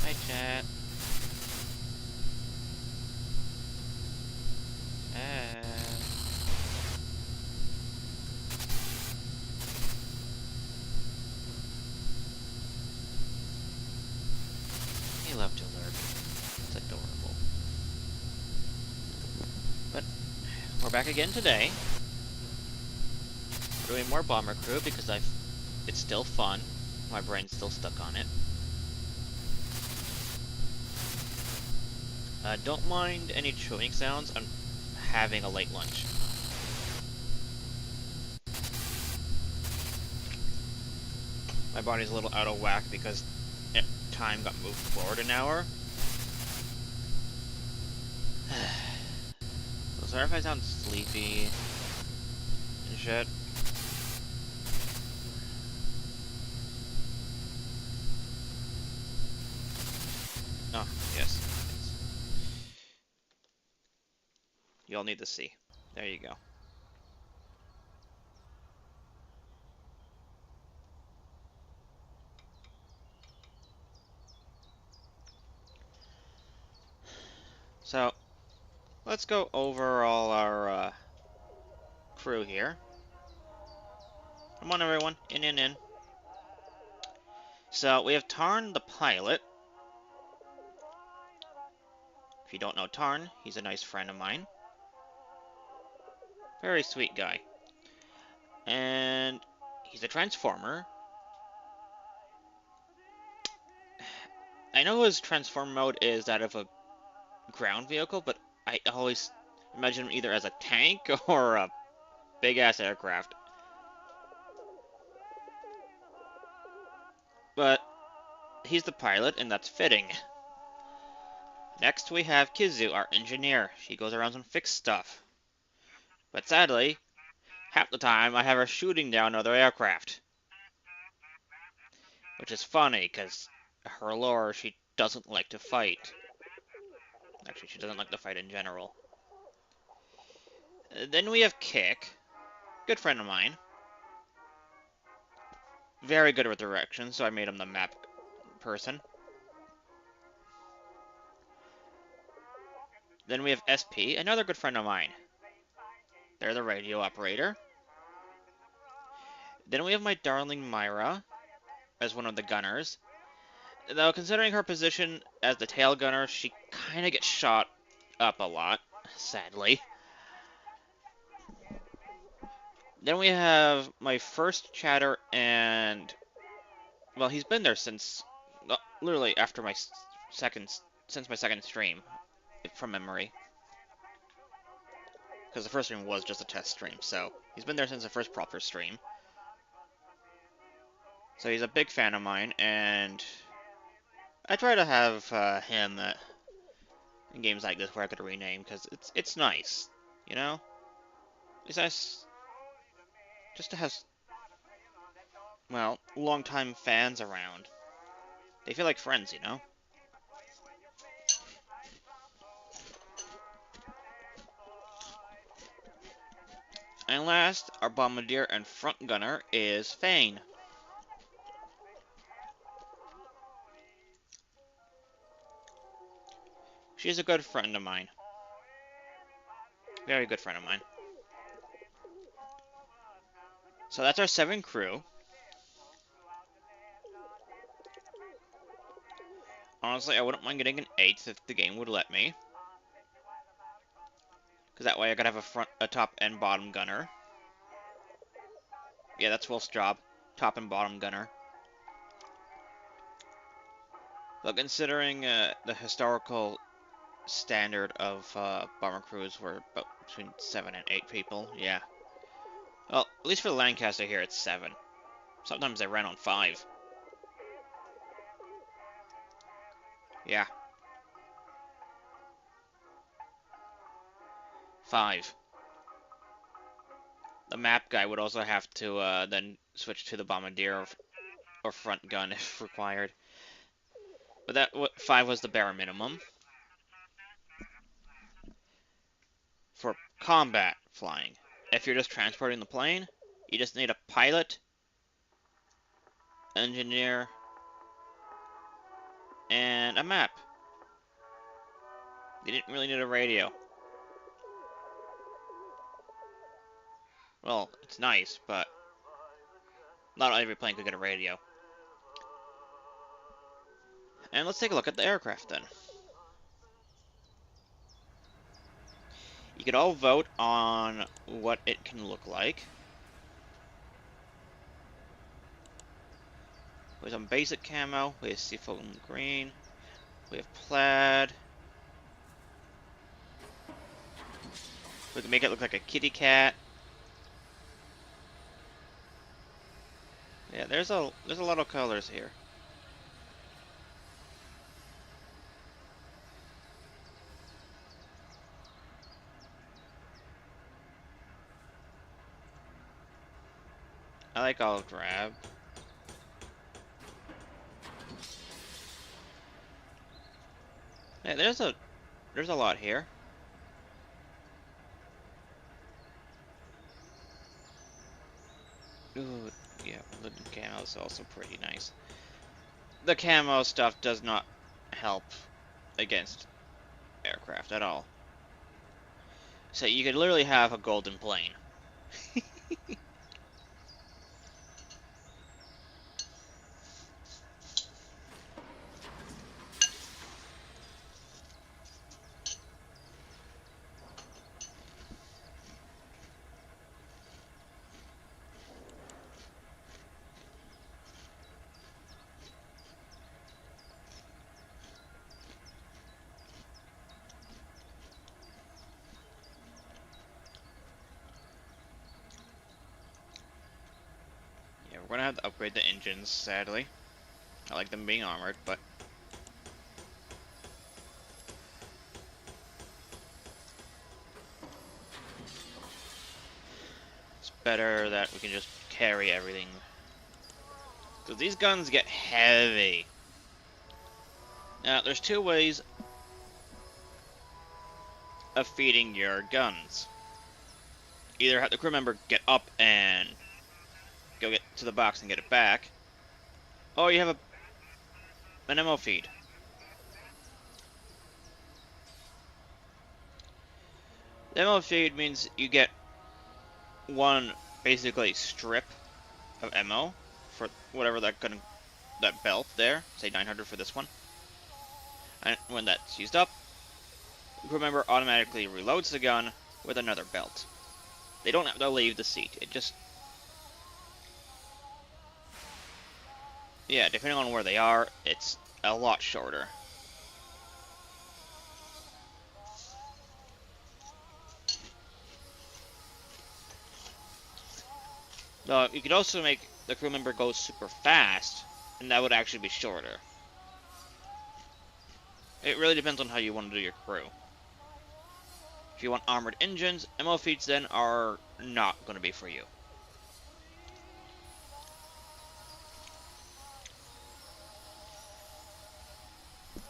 Hi, chat. He love to lurk. It's adorable. But we're back again today. We're doing more Bomber Crew because it's still fun. My brain's still stuck on it. Don't mind any chewing sounds. I'm having a late lunch. My body's a little out of whack because time got moved forward an hour. So sorry if I sound sleepy and shit. Oh, yes. You'll need to see. There you go. So, let's go over all our crew here. Come on, everyone. In. So, we have Tarn, the pilot. If you don't know Tarn, he's a nice friend of mine. Very sweet guy. And he's a transformer. I know his transform mode is that of a ground vehicle, but I always imagine him either as a tank or a big-ass aircraft. But he's the pilot, and that's fitting. Next, we have Kizu, our engineer. She goes around and fix stuff. But sadly, half the time I have her shooting down other aircraft. Which is funny, because her lore, she doesn't like to fight. Actually, she doesn't like to fight in general. Then we have Kick. Good friend of mine. Very good with directions, so I made him the map person. Then we have SP, another good friend of mine. They're the radio operator. Then we have my darling Myra as one of the gunners. Though, considering her position as the tail gunner, she kind of gets shot up a lot, sadly. Then we have my first chatter, and well, he's been there since literally after my since my second stream, from memory. Because the first stream was just a test stream, so he's been there since the first proper stream. So he's a big fan of mine, and I try to have him in games like this where I could rename, because it's nice, you know? It's nice just to have, well, longtime fans around. They feel like friends, you know? And last, our bombardier and front gunner is Fane. She's a good friend of mine. Very good friend of mine. So that's our 7 crew. Honestly, I wouldn't mind getting an 8th if the game would let me. Because that way I could have a top and bottom gunner. Yeah, that's Wolf's job. Top and bottom gunner. But considering the historical standard of bomber crews were about between 7 and 8 people, yeah. Well, at least for the Lancaster here, it's 7. Sometimes they ran on 5. Yeah. 5. The map guy would also have to then switch to the bombardier or front gun if required. But that 5 was the bare minimum. For combat flying. If you're just transporting the plane, you just need a pilot, engineer, and a map. They didn't really need a radio. Well, it's nice, but not every plane could get a radio. And let's take a look at the aircraft then. You could all vote on what it can look like. We have some basic camo, we have seafoam green, we have plaid. We can make it look like a kitty cat. Yeah, there's a lot of colors here. I like olive drab. Yeah, there's a lot here. Ooh, yeah, the camo is also pretty nice. The camo stuff does not help against aircraft at all. So you could literally have a golden plane. Yeah, we're gonna have to upgrade the engines, sadly. I like them being armored, but it's better that we can just carry everything. Because these guns get heavy. Now, there's two ways of feeding your guns. Either have the crew member get up and go get to the box and get it back, or you have an ammo feed. The ammo feed means you get one basically strip of ammo for whatever that belt there, say 900 for this one. And when that's used up, the crew member automatically reloads the gun with another belt. They don't have to leave the seat. It just... yeah, depending on where they are, it's a lot shorter. You could also make the crew member go super fast, and that would actually be shorter. It really depends on how you want to do your crew. If you want armored engines, ammo feeds then are not going to be for you.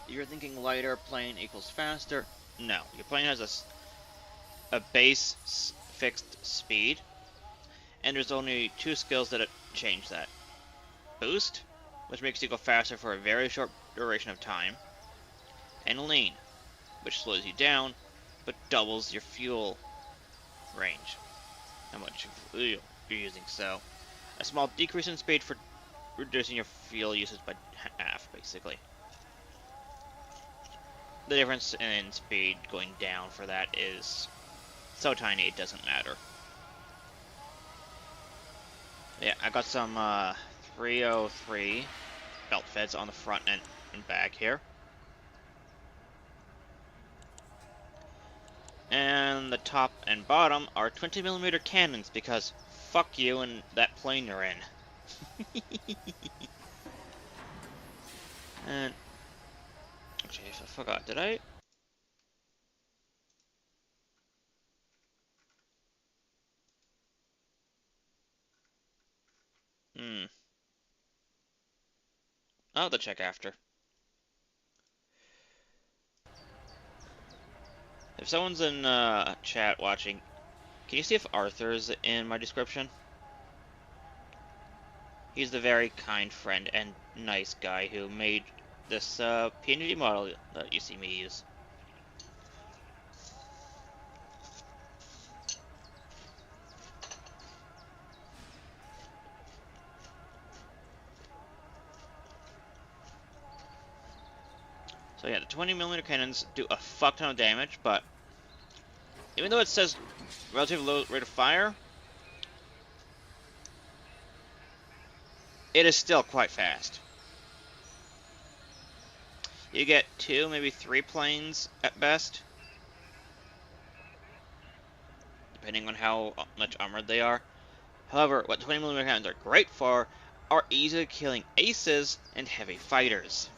You're thinking lighter plane equals faster? No, your plane has a base fixed speed, and there's only two skills that change that. Boost, which makes you go faster for a very short duration of time, and lean, which slows you down, but doubles your fuel range, how much fuel you're using. So, a small decrease in speed for reducing your fuel usage by half, basically. The difference in speed going down for that is so tiny it doesn't matter. Yeah, I got some 303 belt feds on the front and back here. And the top and bottom are 20mm cannons because fuck you and that plane you're in. And actually, I forgot, did I? I'll have to check after. If someone's in chat watching, can you see if Arthur's in my description? He's the very kind friend and nice guy who made this PNG model that you see me use. So yeah, the 20mm cannons do a fuck ton of damage, but even though it says relatively low rate of fire, it is still quite fast. You get 2, maybe 3 planes at best, depending on how much armored they are. However, what 20mm cannons are great for are easily killing aces and heavy fighters.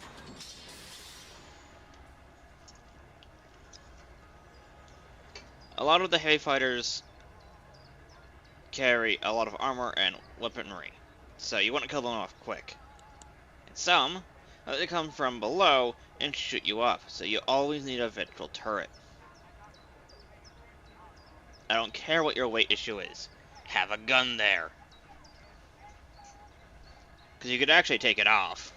A lot of the heavy fighters carry a lot of armor and weaponry, so you want to kill them off quick. And some, they come from below and shoot you up, so you always need a vertical turret. I don't care what your weight issue is, have a gun there. Because you could actually take it off.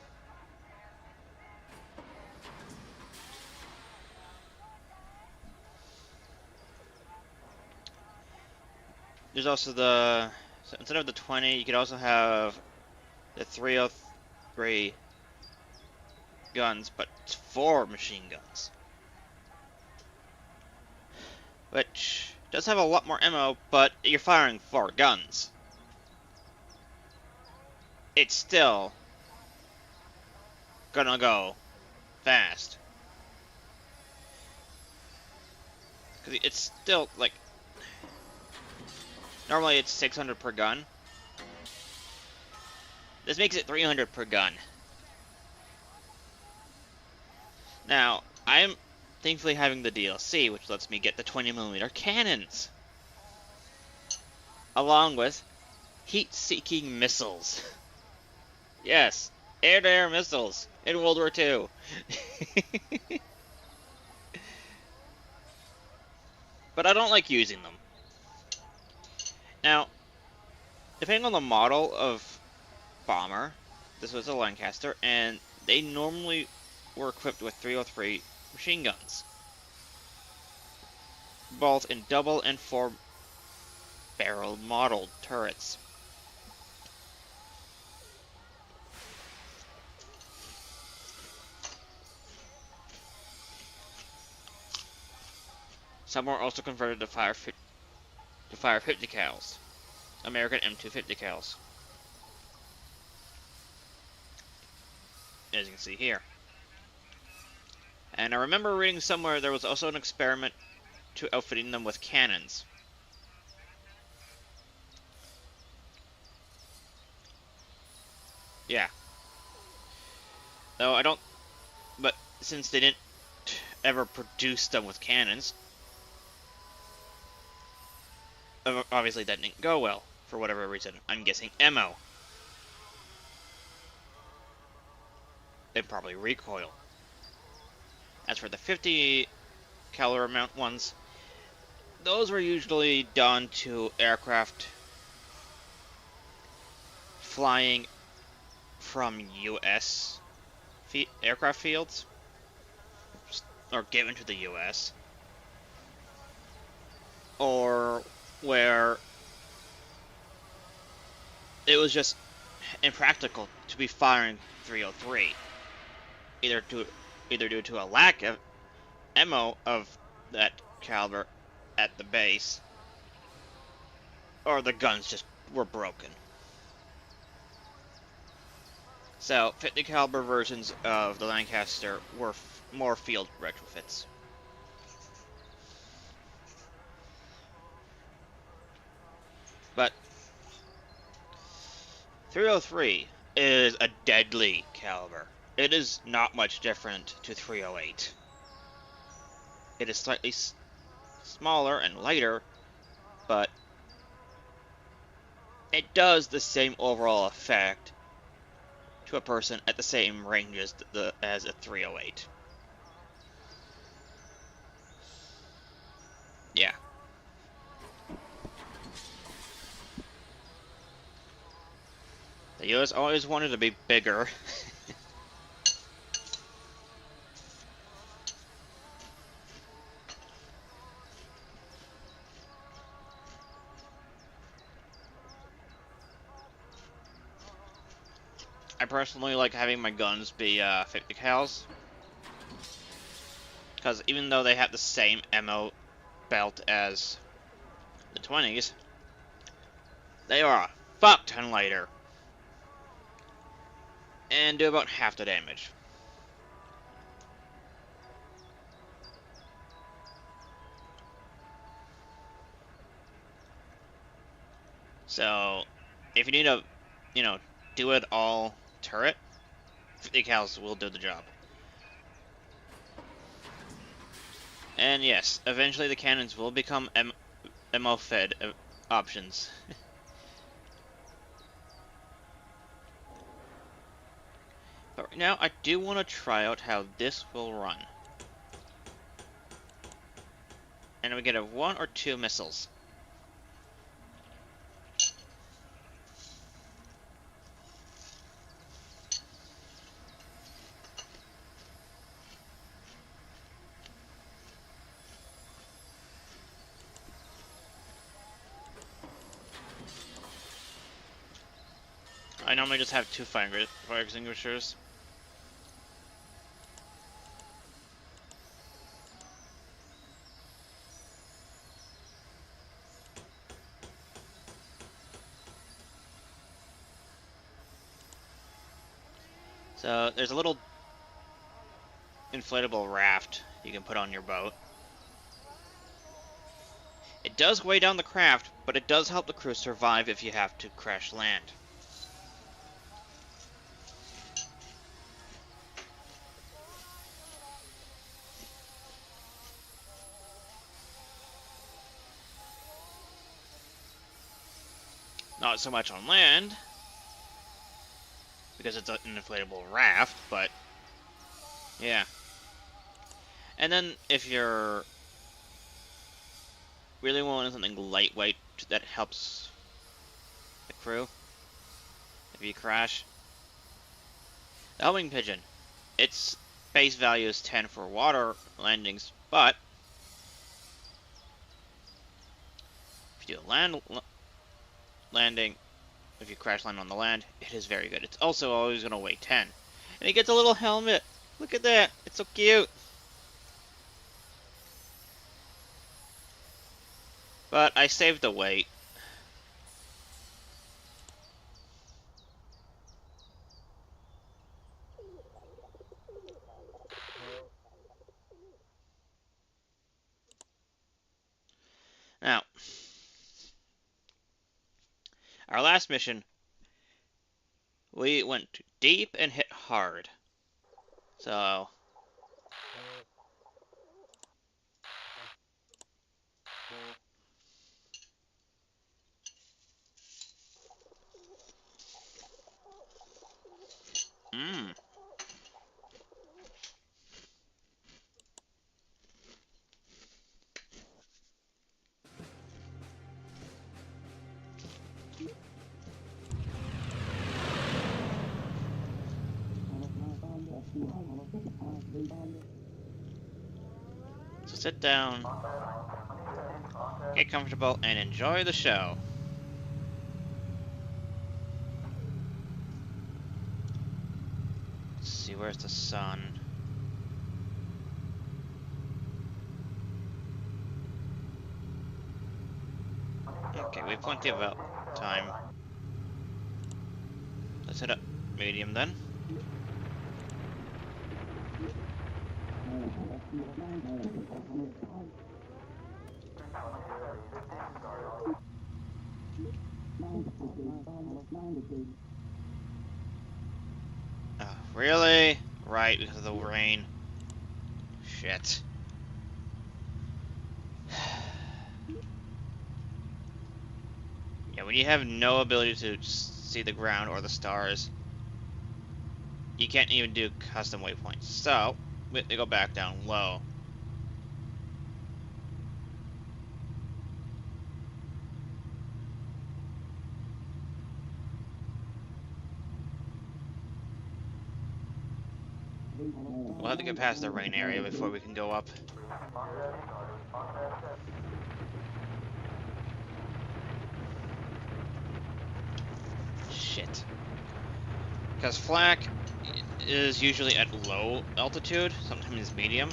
There's also so instead of the 20, you could also have the 303 guns, but it's 4 machine guns. Which does have a lot more ammo, but you're firing 4 guns. It's still gonna go fast. Because it's still, like, normally it's 600 per gun. This makes it 300 per gun. Now, I'm thankfully having the DLC, which lets me get the 20mm cannons. Along with heat-seeking missiles. Yes, air-to-air missiles in World War II. But I don't like using them. Now, depending on the model of bomber, this was a Lancaster, and they normally were equipped with 303 machine guns, both in double and 4 barrel modeled turrets. Some were also converted to fire 50 cals, American M250 cals, as you can see here. And I remember reading somewhere there was also an experiment to outfitting them with cannons. Yeah. Though I don't... But since they didn't ever produce them with cannons, obviously that didn't go well, for whatever reason. I'm guessing ammo. And probably recoil. As for the 50 caliber mount ones, those were usually done to aircraft flying from US aircraft fields, or given to the US, or where it was just impractical to be firing 303, either due to a lack of ammo of that caliber at the base, or the guns just were broken. So 50 caliber versions of the Lancaster were more field retrofits. But 303 is a deadly caliber. It is not much different to 308. It is slightly smaller and lighter, but it does the same overall effect to a person at the same range as a 308. Yeah. The US always wanted to be bigger. personally like having my guns be 50 cals, because even though they have the same ammo belt as the 20s, they are a fuck ton lighter and do about half the damage. So, if you need a, do it all turret, 50 cals will do the job. And yes, eventually the cannons will become ammo fed options. But right now, I do want to try out how this will run. And we get a 1 or 2 missiles. I normally just have 2 fire extinguishers. So there's a little inflatable raft you can put on your boat. It does weigh down the craft, but it does help the crew survive if you have to crash land. Not so much on land, because it's an inflatable raft, but yeah. And then if you're really wanting something lightweight that helps the crew, if you crash, the homing pigeon. Its base value is 10 for water landings, but if you do a landing, if you crash land on the land, it is very good. It's also always going to weigh 10. And he gets a little helmet. Look at that. It's so cute. But I saved the weight. Now, our last mission, we went deep and hit hard. So, So sit down, get comfortable, and enjoy the show. Let's see, where's the sun? Okay, we have plenty of time. Let's hit up medium then. Really? Right, because of the rain. Shit. Yeah, when you have no ability to see the ground or the stars, you can't even do custom waypoints. So, we go back down low. We'll have to get past the rain area before we can go up. Shit. Because flak is usually at low altitude, sometimes medium.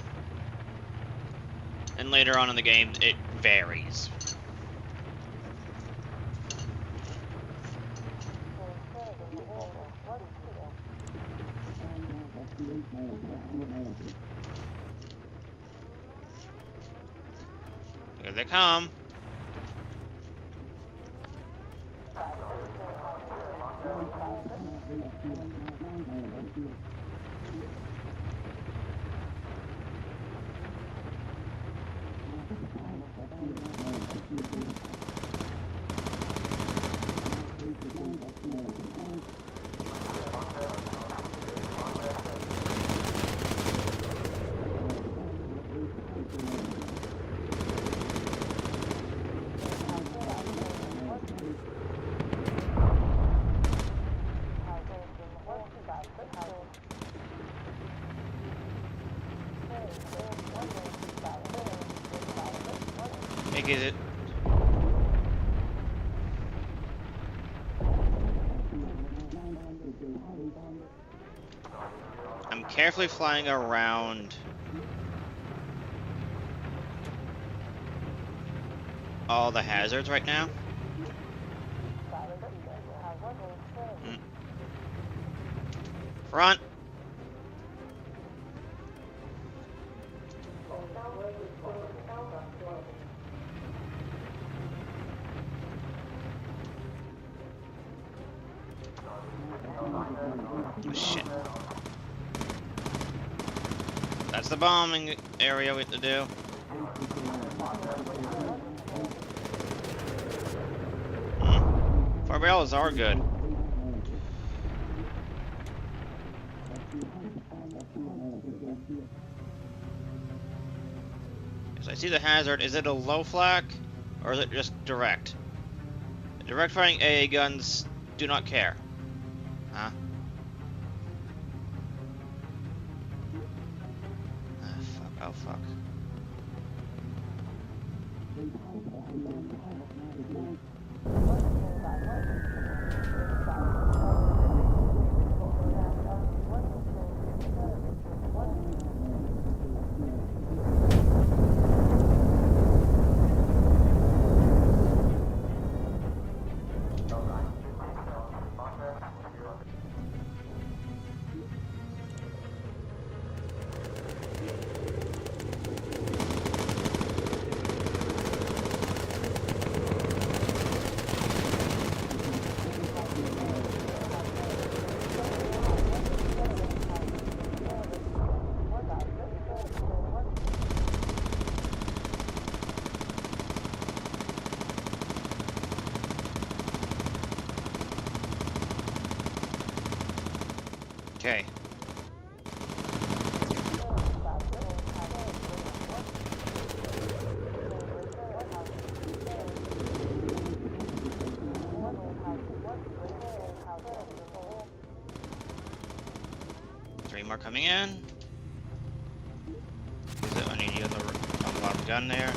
And later on in the game, it varies. Here they come. Make it. I'm carefully flying around all the hazards right now. Front. Oh, shit. That's the bombing area we have to do. Fire barrels are good. So I see the hazard. Is it a low flak, or is it just direct? Direct firing AA guns do not care. Huh? Ah, fuck. Oh, fuck. Okay. Three more coming in. Is it only the other unlocked gun there?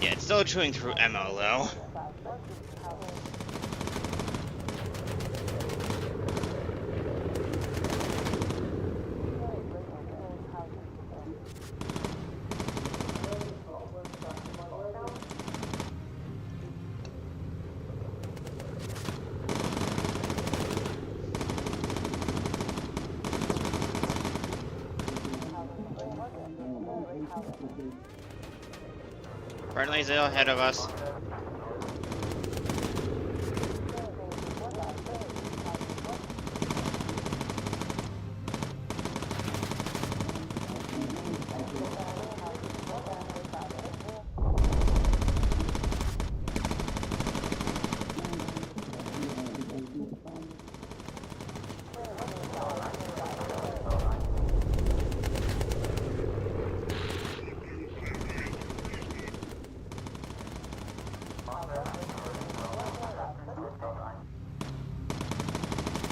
Yeah, it's still chewing through ammo though. Friendly's ahead of us.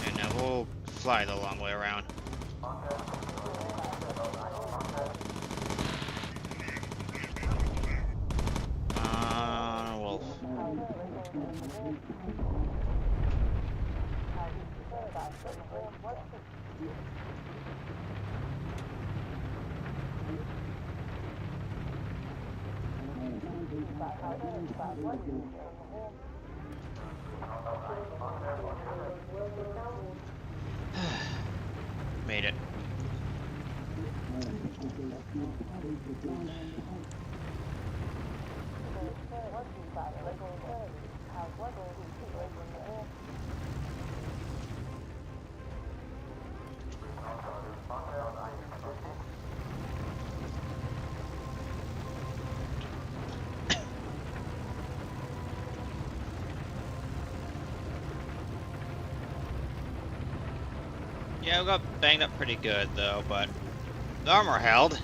And now we'll fly the long way around. Made it. Yeah, we got banged up pretty good though, but the armor held.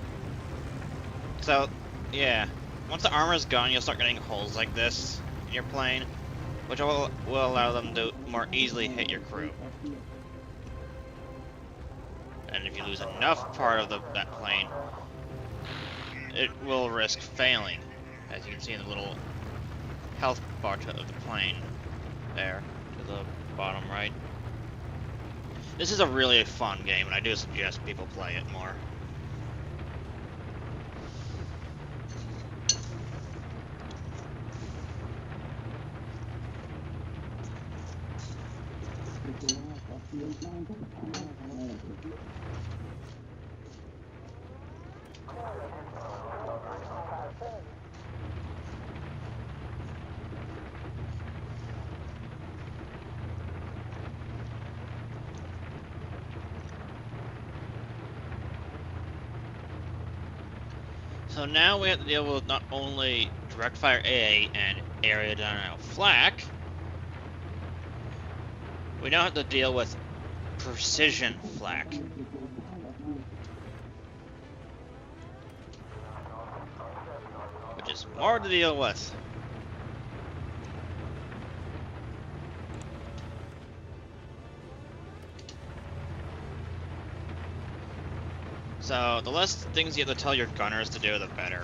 So, yeah. Once the armor's gone, you'll start getting holes like this in your plane, which will allow them to more easily hit your crew. And if you lose enough part of that plane, it will risk failing, as you can see in the little health bar of the plane there to the bottom right. This is a really fun game, and I do suggest people play it more. So now we have to deal with not only direct fire AA and area denial flak, we now have to deal with precision flak. Which is more to deal with. So, the less things you have to tell your gunners to do, the better.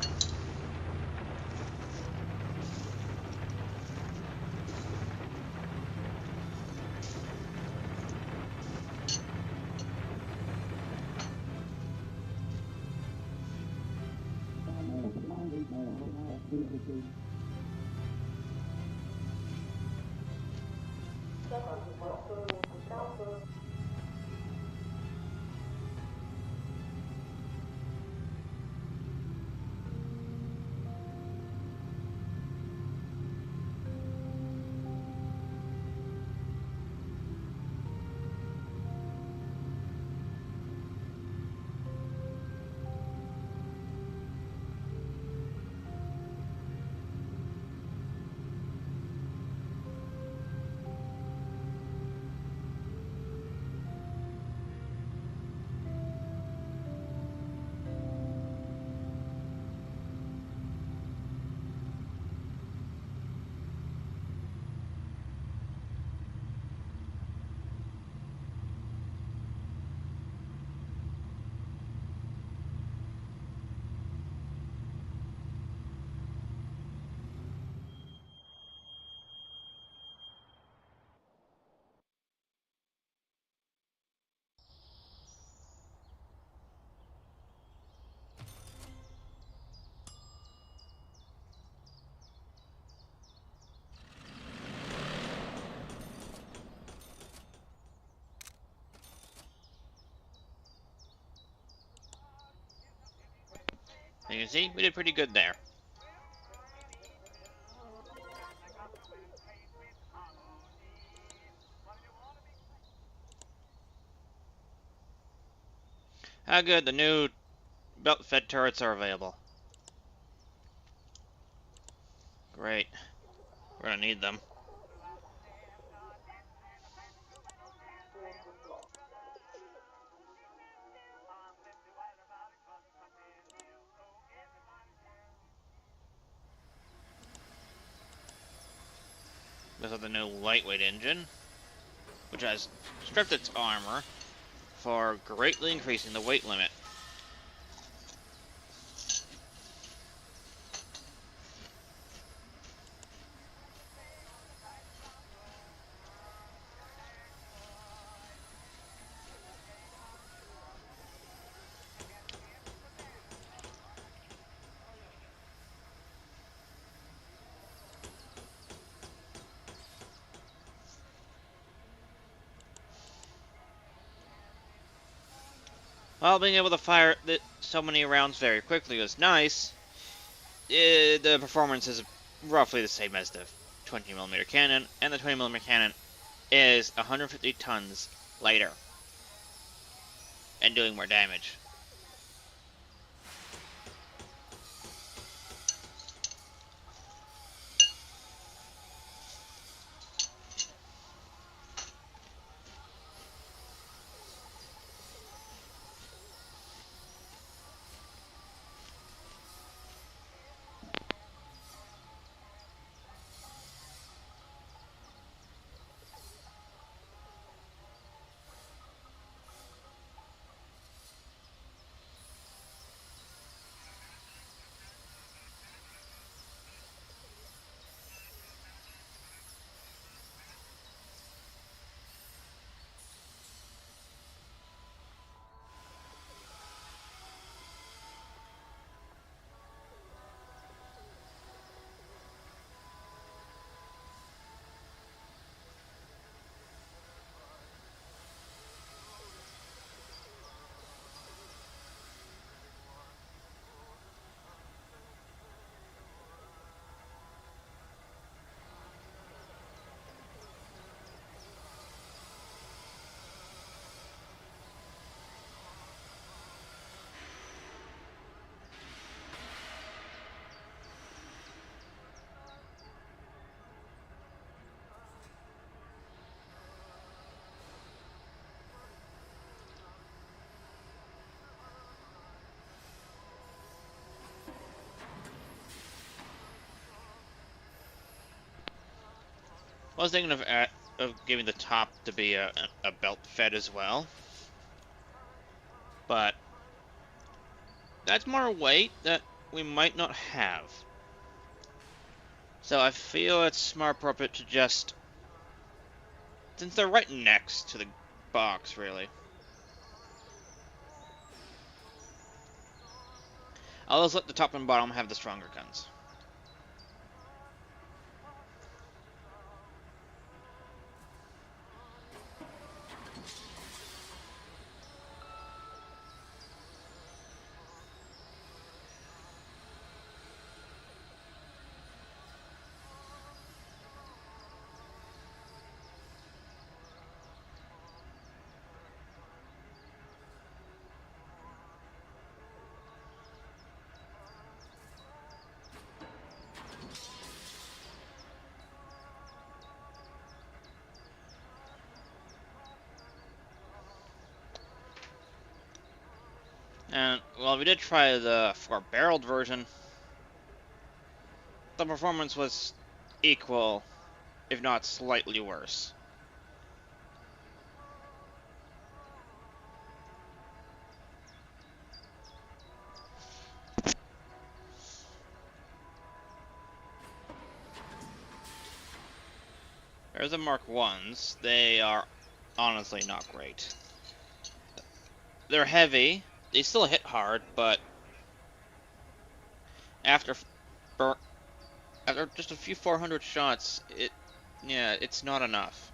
You can see, we did pretty good there. How good, the new belt-fed turrets are available. Great. We're gonna need them. This is the new lightweight engine, which has stripped its armor for greatly increasing the weight limit. While being able to fire so many rounds very quickly was nice, the performance is roughly the same as the 20mm cannon, and the 20mm cannon is 150 tons lighter and doing more damage. I was thinking of giving the top to be a belt fed as well, but that's more weight that we might not have. So I feel it's more appropriate to just, since they're right next to the box, really. I'll just let the top and bottom have the stronger guns. And, well, we did try the four-barreled version. The performance was equal, if not slightly worse. There's the Mark 1s. They are honestly not great. They're heavy. They still hit hard, but after after just a few 400 shots, it's not enough.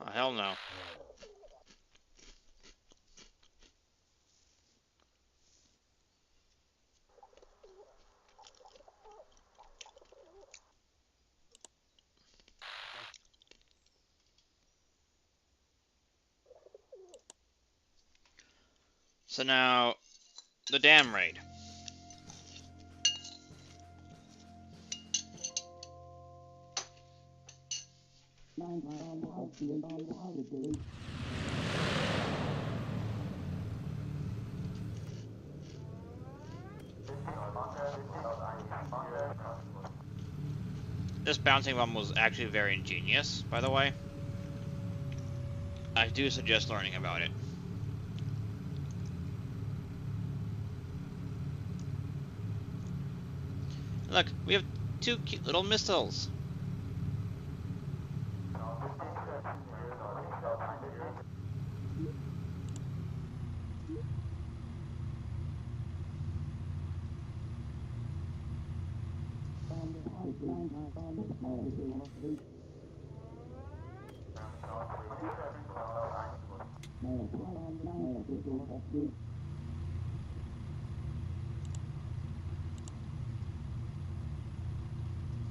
Oh, hell no. So now, the dam raid. This bouncing bomb was actually very ingenious, by the way. I do suggest learning about it. Look, we have two cute little missiles.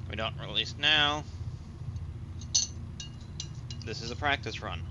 We don't release now. This is a practice run.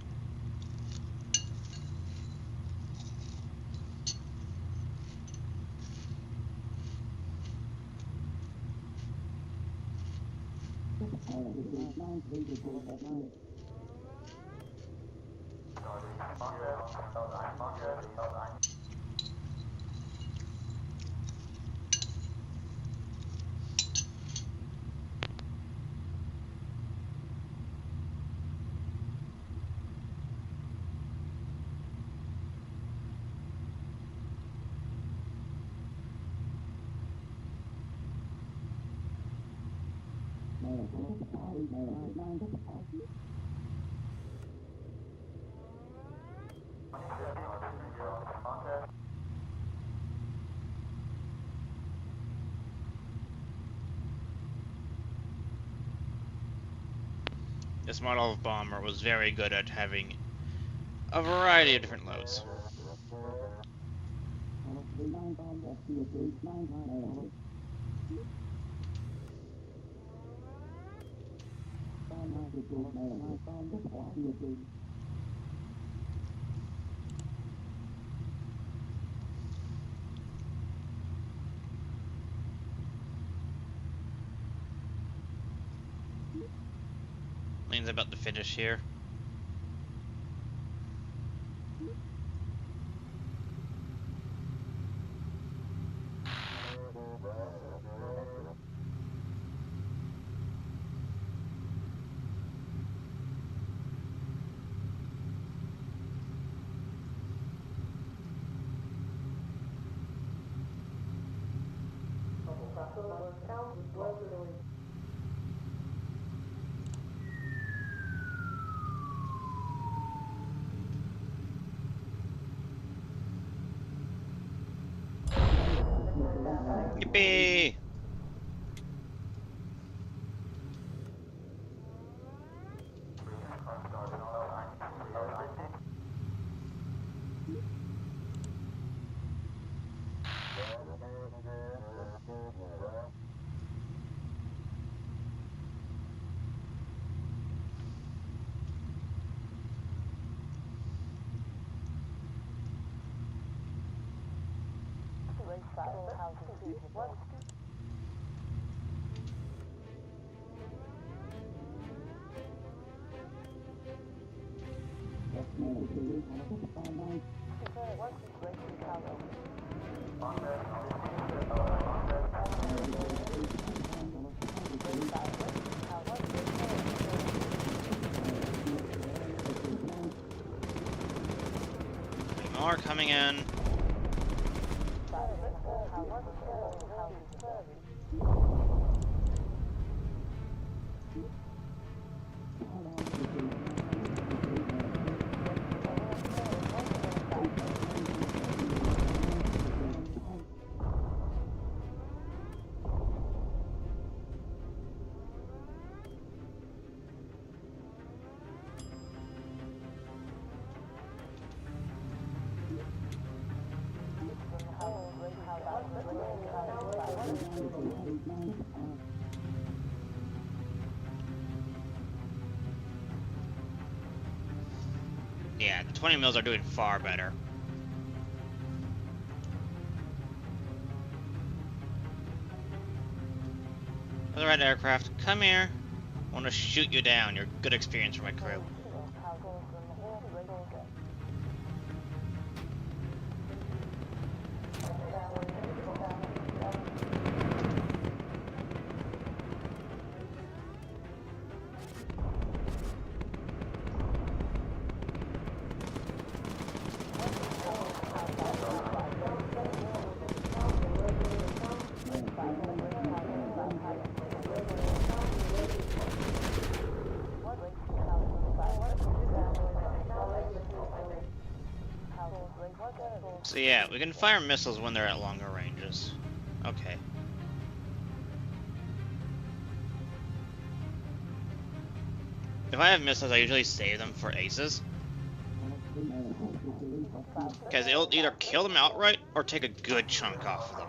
This model of bomber was very good at having a variety of different loads. Lane's about to finish here. Yippee! More coming in. Yeah, the 20 mils are doing far better. Alright, aircraft, come here. I want to shoot you down. You're a good experience for my crew. So yeah, we can fire missiles when they're at longer ranges. Okay. If I have missiles, I usually save them for aces. Because it'll either kill them outright or take a good chunk off of them.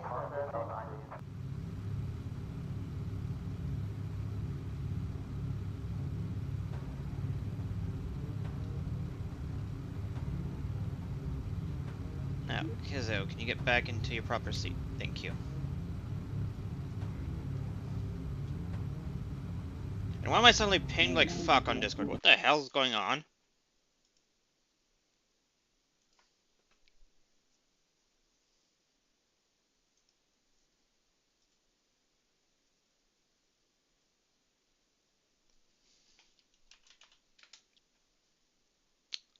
Now, Kizo, can you get back into your proper seat? Thank you. And why am I suddenly pinged like fuck on Discord? What the hell's going on?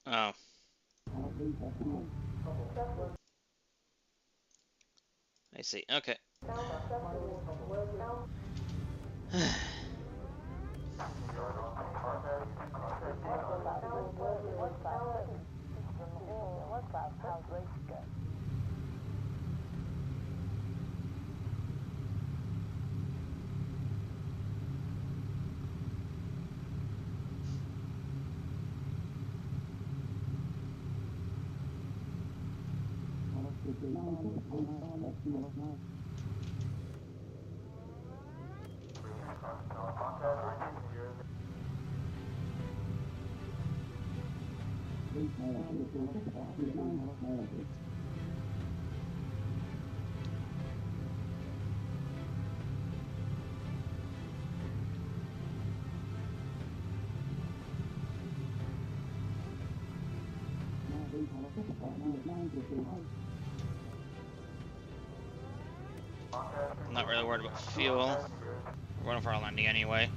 Oh. I see. Okay. I'm not really worried about fuel. We're going for our landing anyway.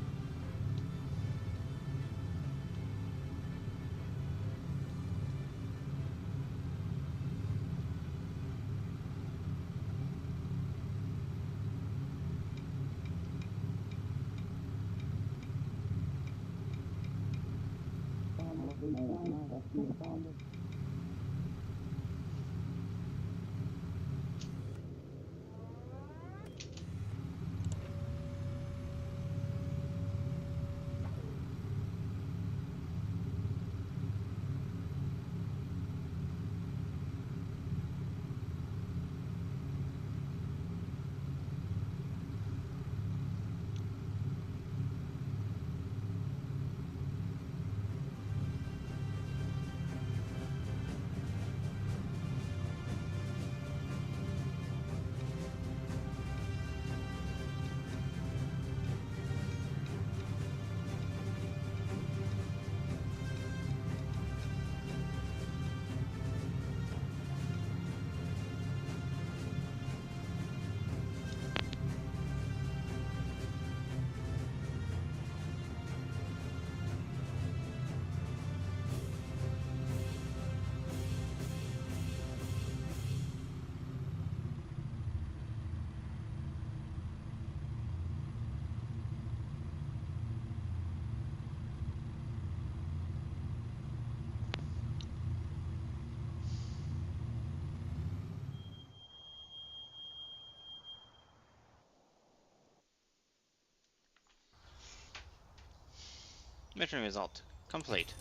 Mission result complete.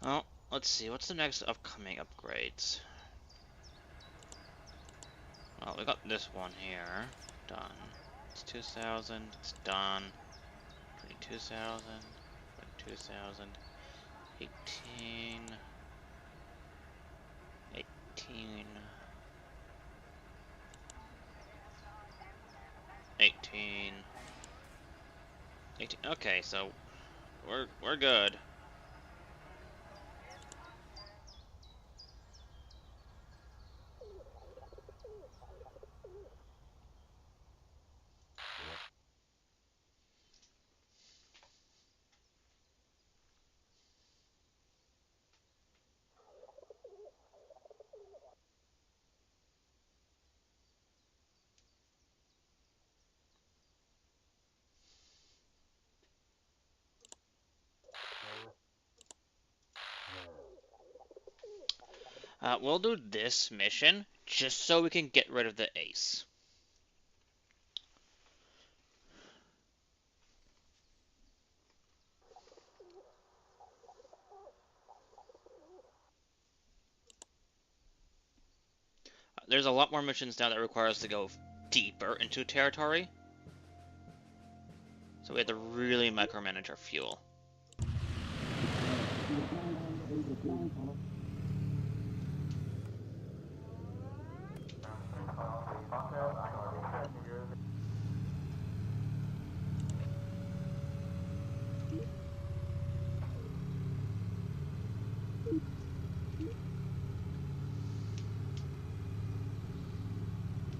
Oh, let's see. What's the next upcoming upgrades? Well, we got this one here. Done. It's 2,000. It's done. 22,000. 22,000. 18. 18. 18. 18. Okay, so we're good. We'll do this mission just so we can get rid of the ace. There's a lot more missions now that require us to go deeper into territory. So we have to really micromanage our fuel.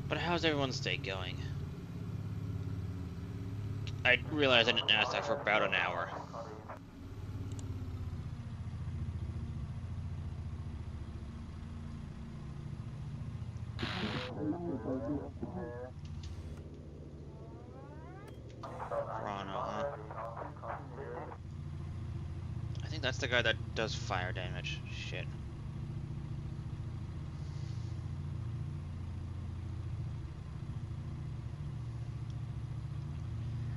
But how's everyone's day going? I realized I didn't ask that for about an hour. Rano, huh? I think that's the guy that does fire damage. Shit.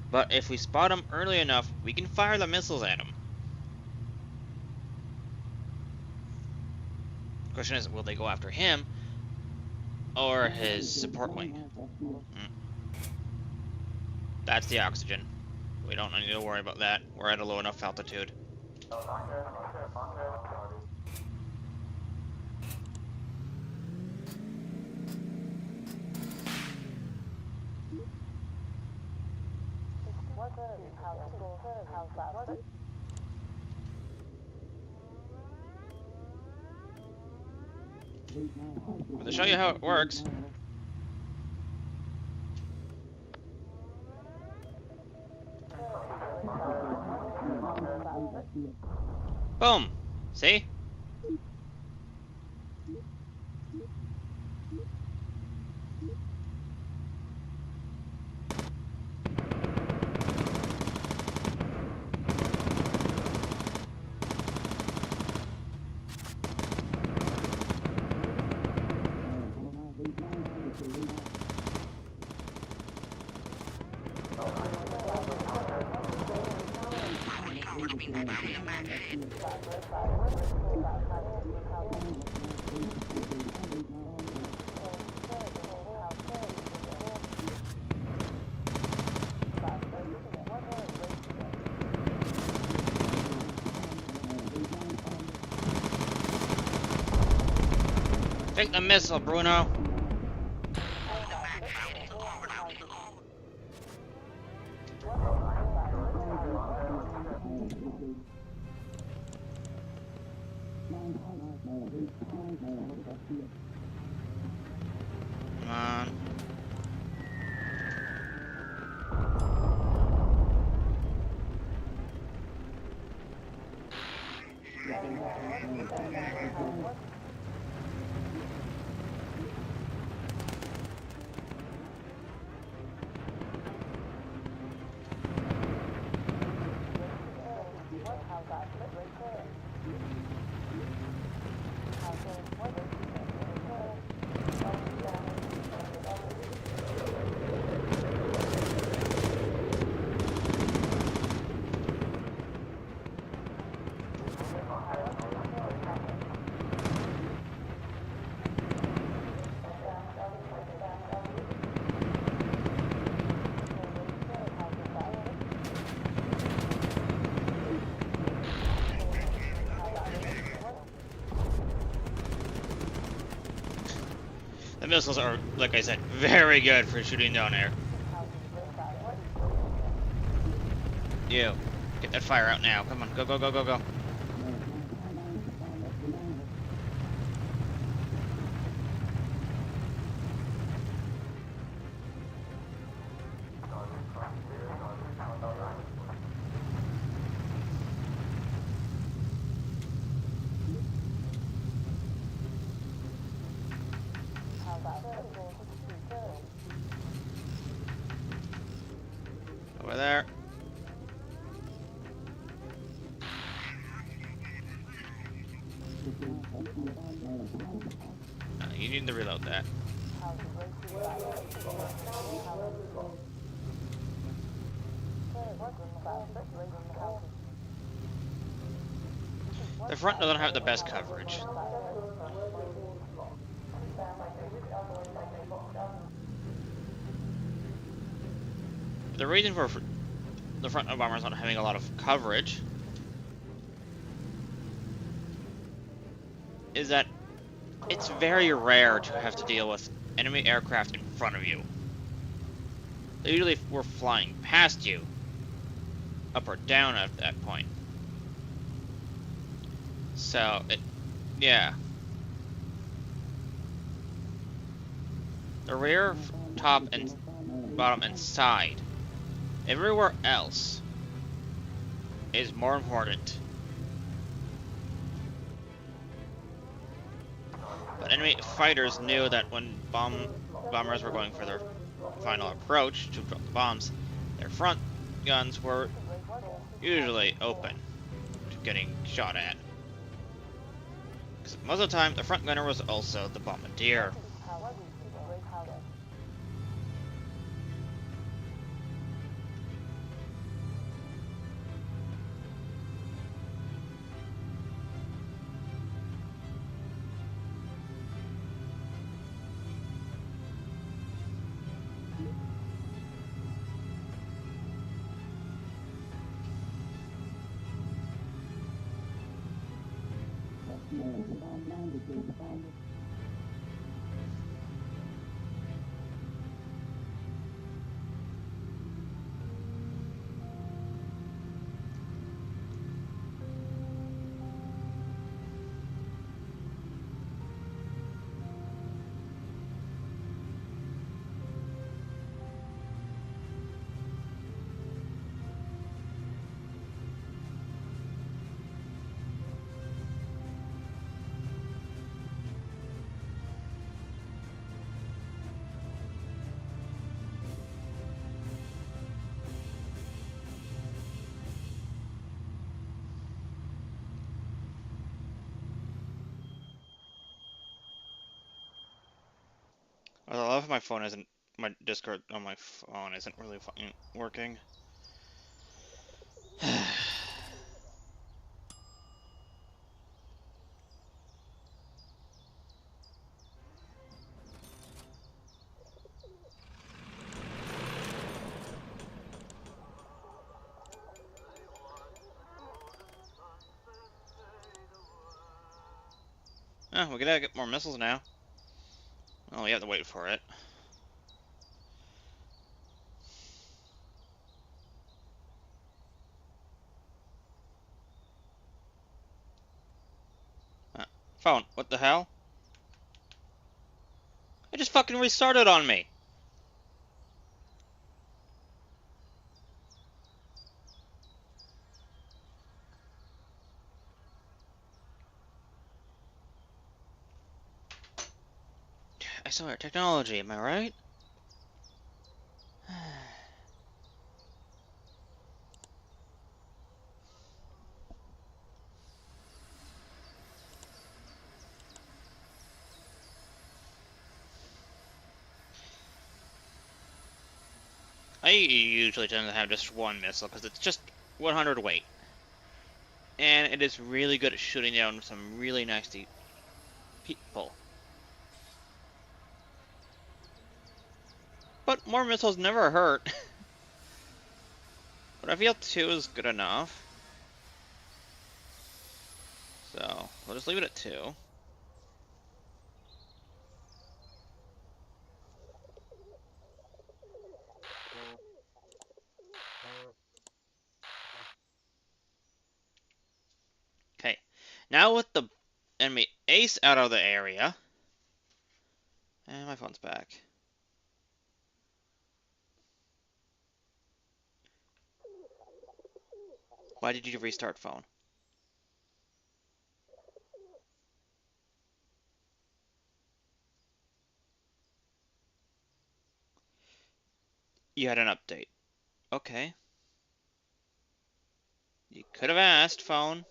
But if we spot him early enough, we can fire the missiles at him. Question is, will they go after him or his support wing? That's the oxygen. We don't need to worry about that. We're at a low enough altitude. To show you how it works. Boom! See? Take the missile, Bruno. Come on. The missiles are, like I said, very good for shooting down air. You, get that fire out now. Come on, go, go, go, go, go. Over there. You need to reload that. The front doesn't have the best coverage. The reason for the front of bombers not having a lot of coverage is that it's very rare to have to deal with enemy aircraft in front of you. They usually were flying past you, up or down at that point. So, yeah. The rear, top, and bottom, and side. Everywhere else is more important. But enemy fighters knew that when bombers were going for their final approach to drop the bombs, their front guns were usually open to getting shot at. Because most of the time, the front gunner was also the bombardier. I love if my Discord on my phone isn't really fucking working. Oh, we gotta get more missiles now. Oh, we have to wait for it. Phone, what the hell? It just fucking restarted on me. I saw our technology, am I right? I usually tend to have just one missile because it's just 100 weight. And it is really good at shooting down some really nasty people. But more missiles never hurt. But I feel 2 is good enough. So, we'll just leave it at 2. Okay. Now with the enemy ace out of the area. And my phone's back. Why did you restart phone? You had an update. Okay. You could have asked, phone.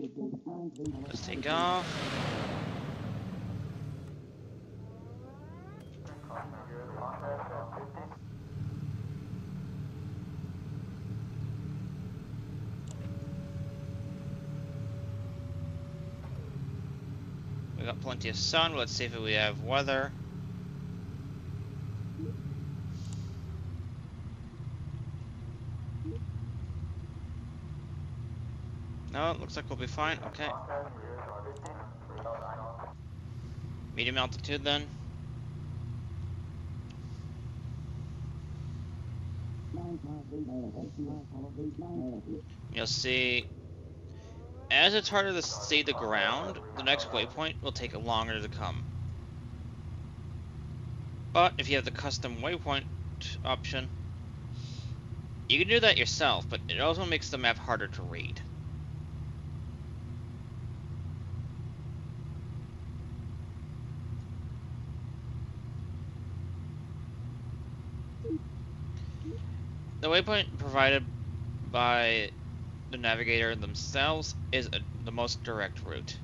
Let's take off. We got plenty of sun. Let's see if we have weather. No, it looks like we'll be fine. Okay. Medium altitude then. You'll see, as it's harder to see the ground, the next waypoint will take longer to come. But if you have the custom waypoint option, you can do that yourself, but it also makes the map harder to read. The waypoint provided by the navigator themselves is the most direct route.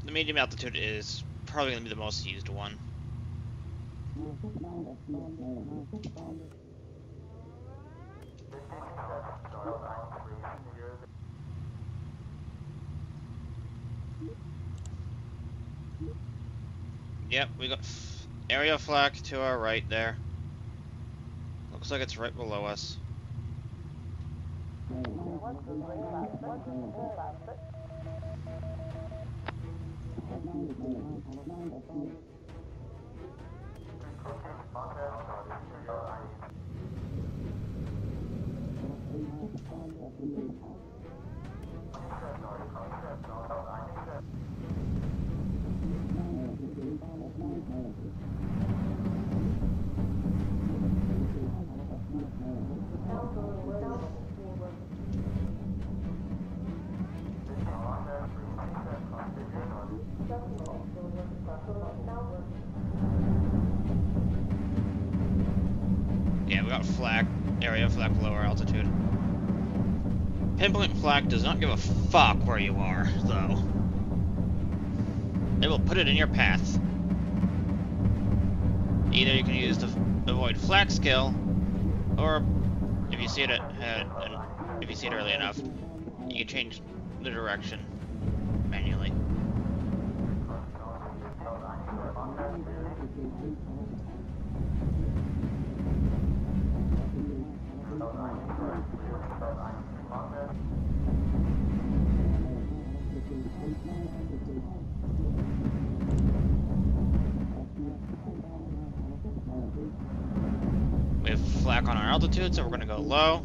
The medium altitude is probably going to be the most used one. Yep, we got area flak to our right there. Looks like it's right below us. Yeah, we got flak, area flak lower altitude. Pinpoint flak does not give a fuck where you are, though. It will put it in your path. Either you can use the avoid flak skill, or if you see it if you see it early enough, you can change the direction manually. We have flak on our altitude, so we're going to go low.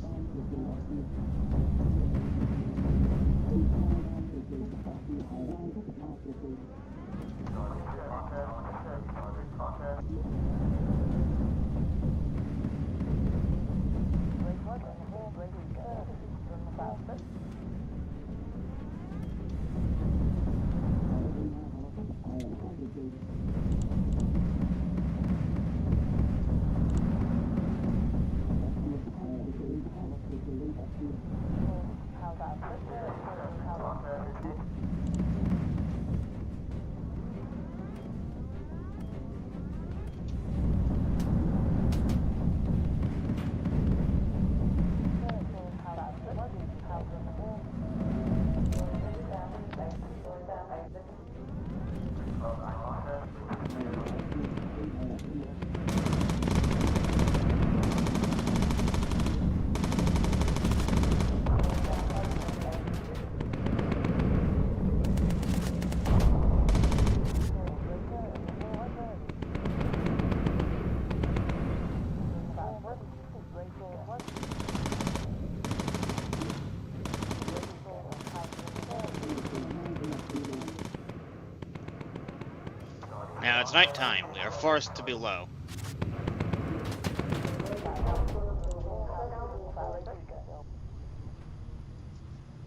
Now it's night time. We are forced to be low.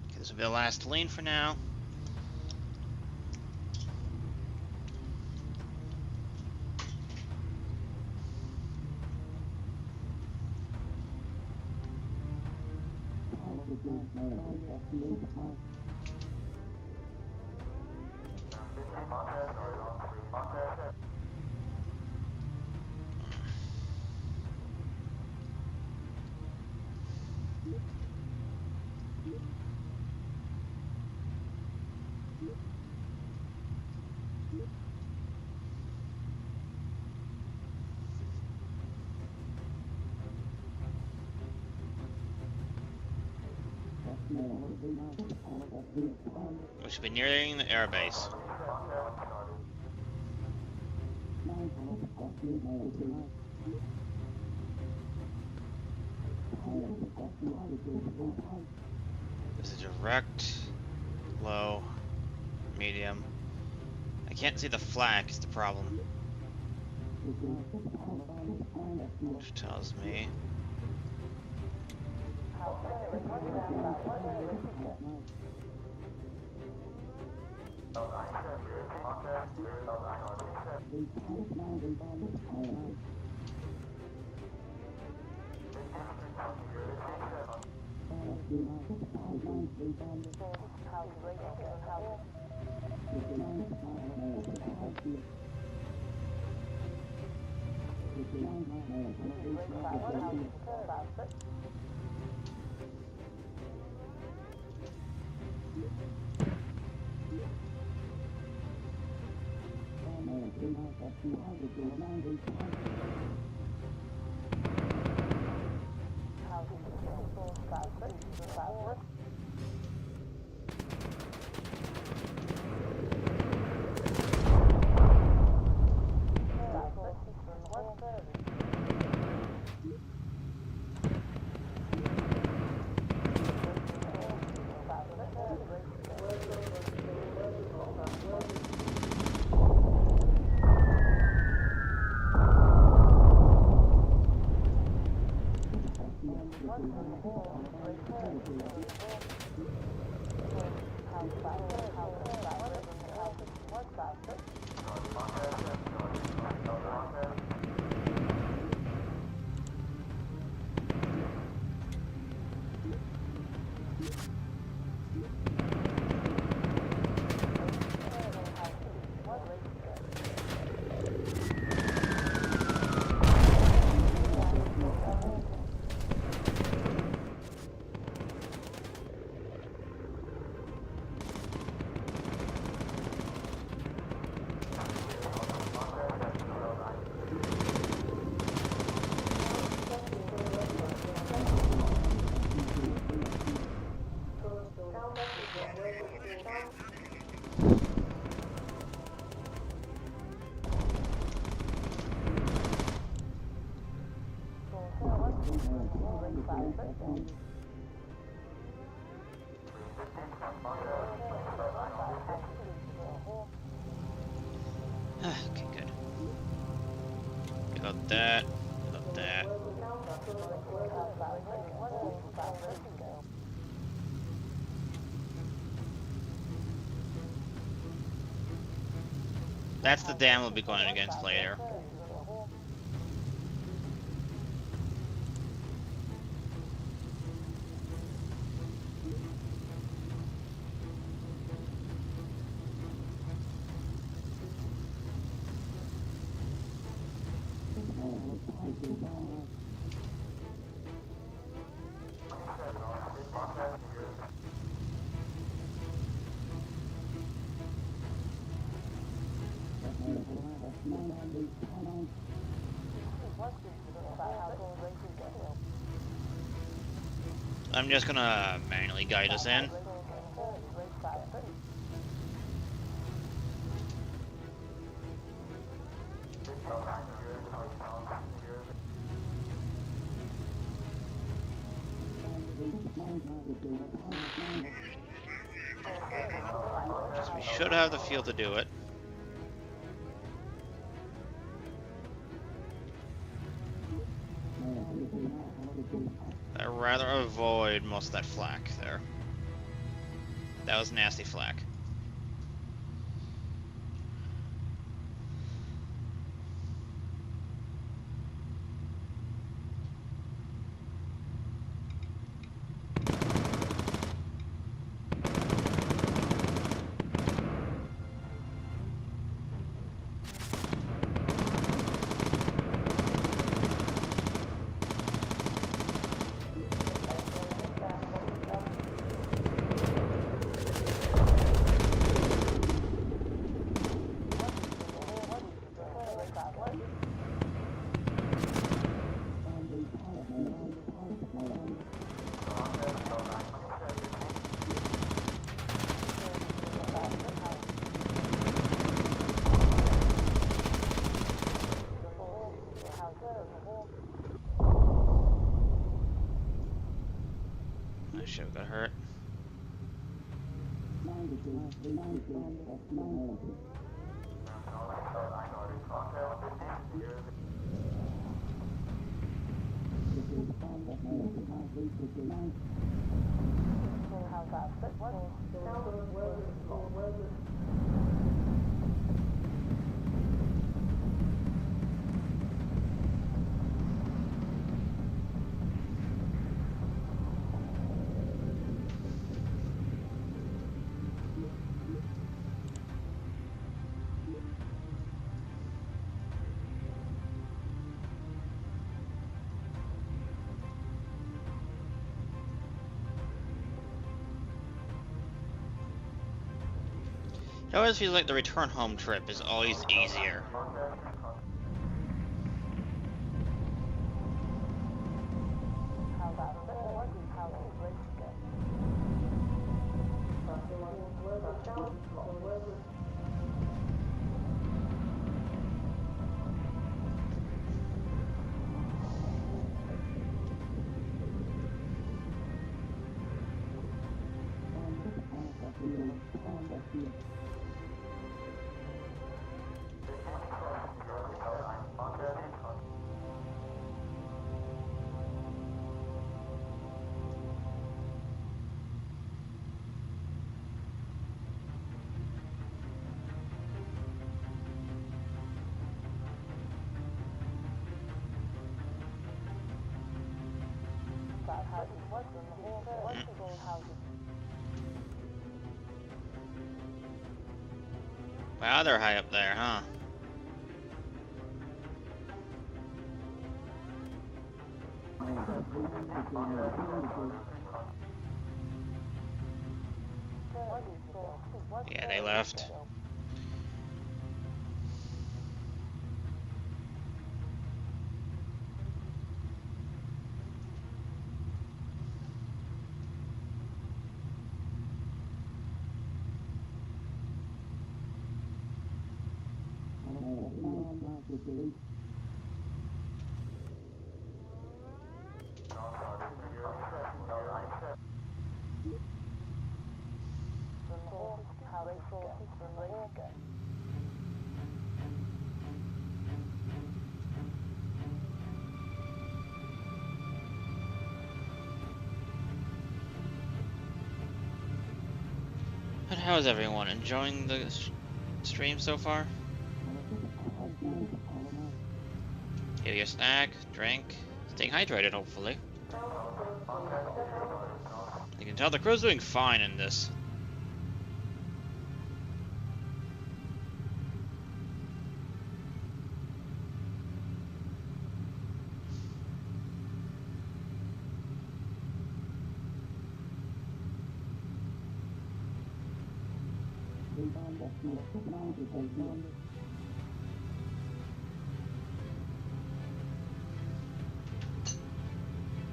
Okay, this will be the last lean for now. We should be nearing the airbase. This is direct, low, medium. I can't see the flag is the problem. Which tells me okay, good. Got that. Got that. That's the dam we'll be going against later. I'm just gonna manually guide us in. So we should have the fuel to do it. rather avoid most of that flak there. That was nasty flak. I should have got hurt. It always feels like the return home trip is always easier. Wow, they're high up there, huh? Yeah, they left. But how is everyone enjoying the stream so far? Get your snack, drink, staying hydrated hopefully. You can tell the crew's doing fine in this.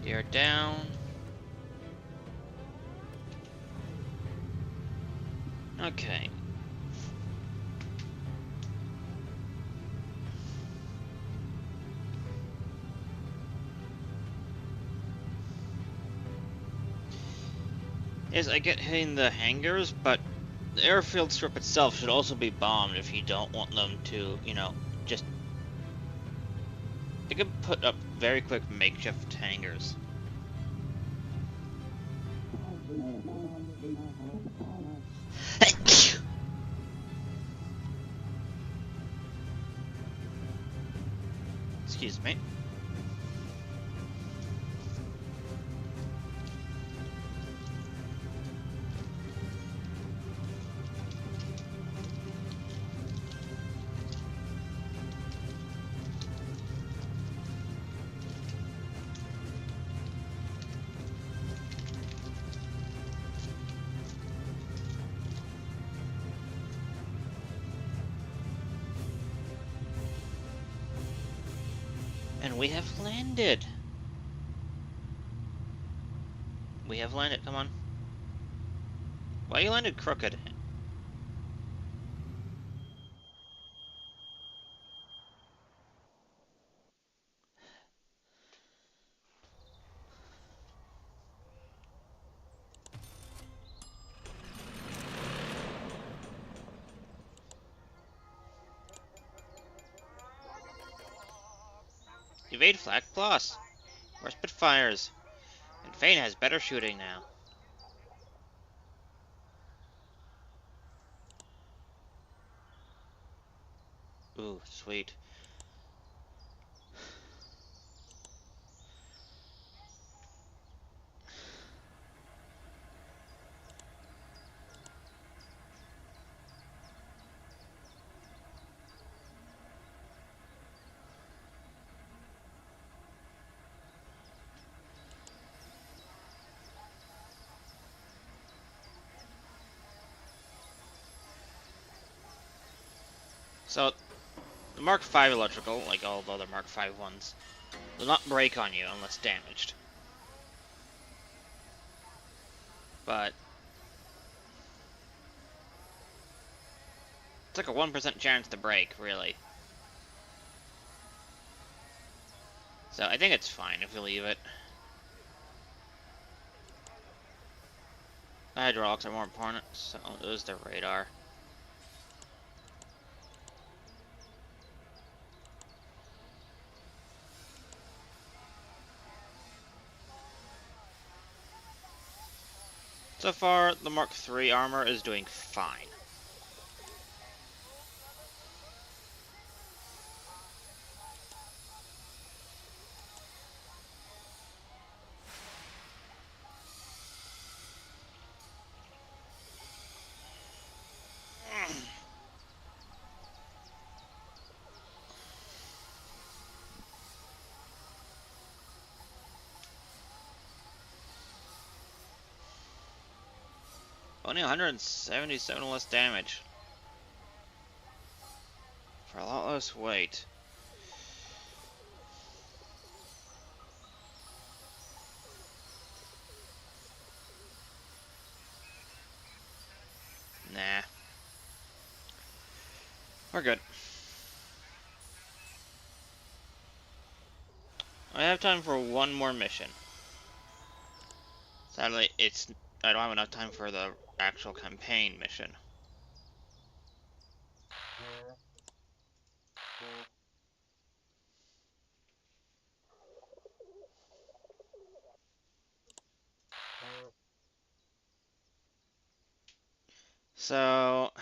You're down. Okay. Yes, I get hitting the hangars, but the airfield strip itself should also be bombed if you don't want them to, you know, just... They could put up very quick makeshift hangars. Excuse me. And we have landed. We have landed. Come on. Why you landed crooked? Evade flak plus. More Spitfires. And Fane has better shooting now. Ooh, sweet. So, the Mark V electrical, like all the other Mark V ones, will not break on you unless damaged. But it's like a 1% chance to break, really. So I think it's fine if you leave it. The hydraulics are more important, so is the radar. So far, the Mark III armor is doing fine. Only 177 less damage. For a lot less weight. Nah. We're good. I have time for one more mission. Sadly, I don't have enough time for the actual campaign mission. So,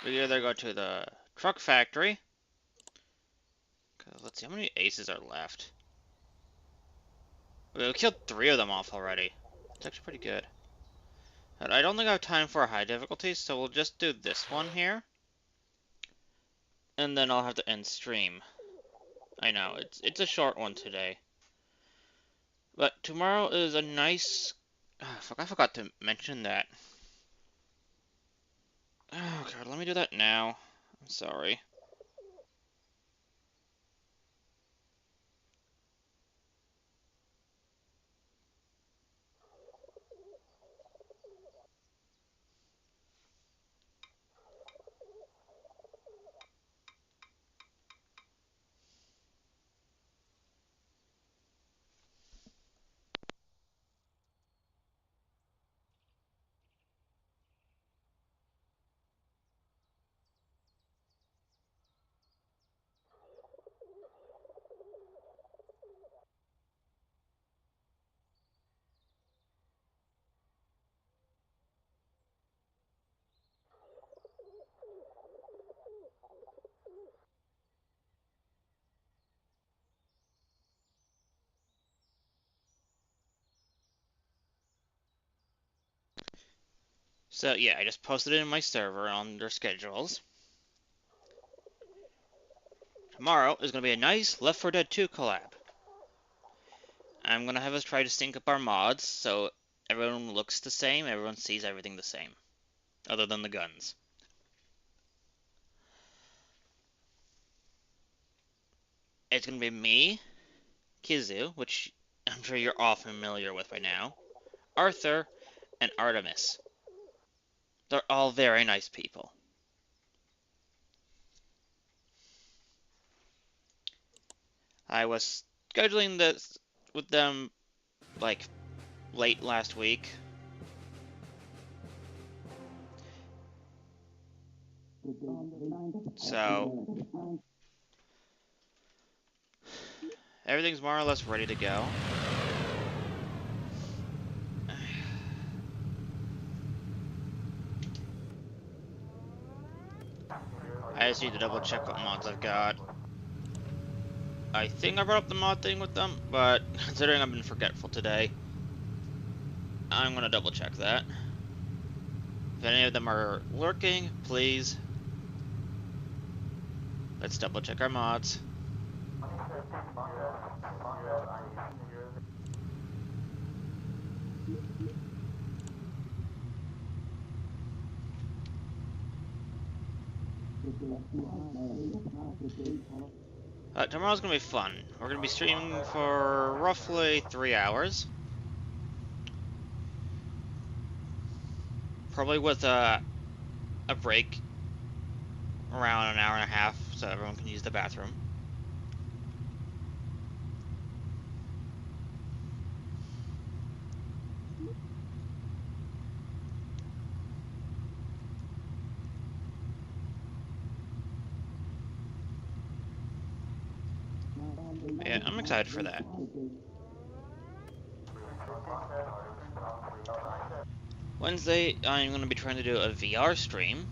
we either go to the truck factory. Let's see how many aces are left. We killed 3 of them off already. It's actually pretty good. But I don't think I have time for a high difficulty, so we'll just do this one here. And then I'll have to end stream. I know, it's a short one today. But tomorrow is a nice... I forgot to mention that. Oh god, let me do that now. I'm sorry. So yeah, I just posted it in my server on their schedules. Tomorrow is going to be a nice Left 4 Dead 2 collab. I'm going to have us try to sync up our mods so everyone looks the same, everyone sees everything the same. Other than the guns. It's going to be me, Kizu, which I'm sure you're all familiar with by now, Arthur, and Artemis. They're all very nice people. I was scheduling this with them like late last week. So everything's more or less ready to go. I just need to double check what mods I've got. I think I brought up the mod thing with them, but considering I've been forgetful today, I'm gonna double check that. If any of them are lurking, please, let's double check our mods. Tomorrow's gonna be fun. We're gonna be streaming for roughly 3 hours. Probably with a break around an hour and a half so everyone can use the bathroom. Yeah, I'm excited for that. Wednesday, I'm going to be trying to do a VR stream.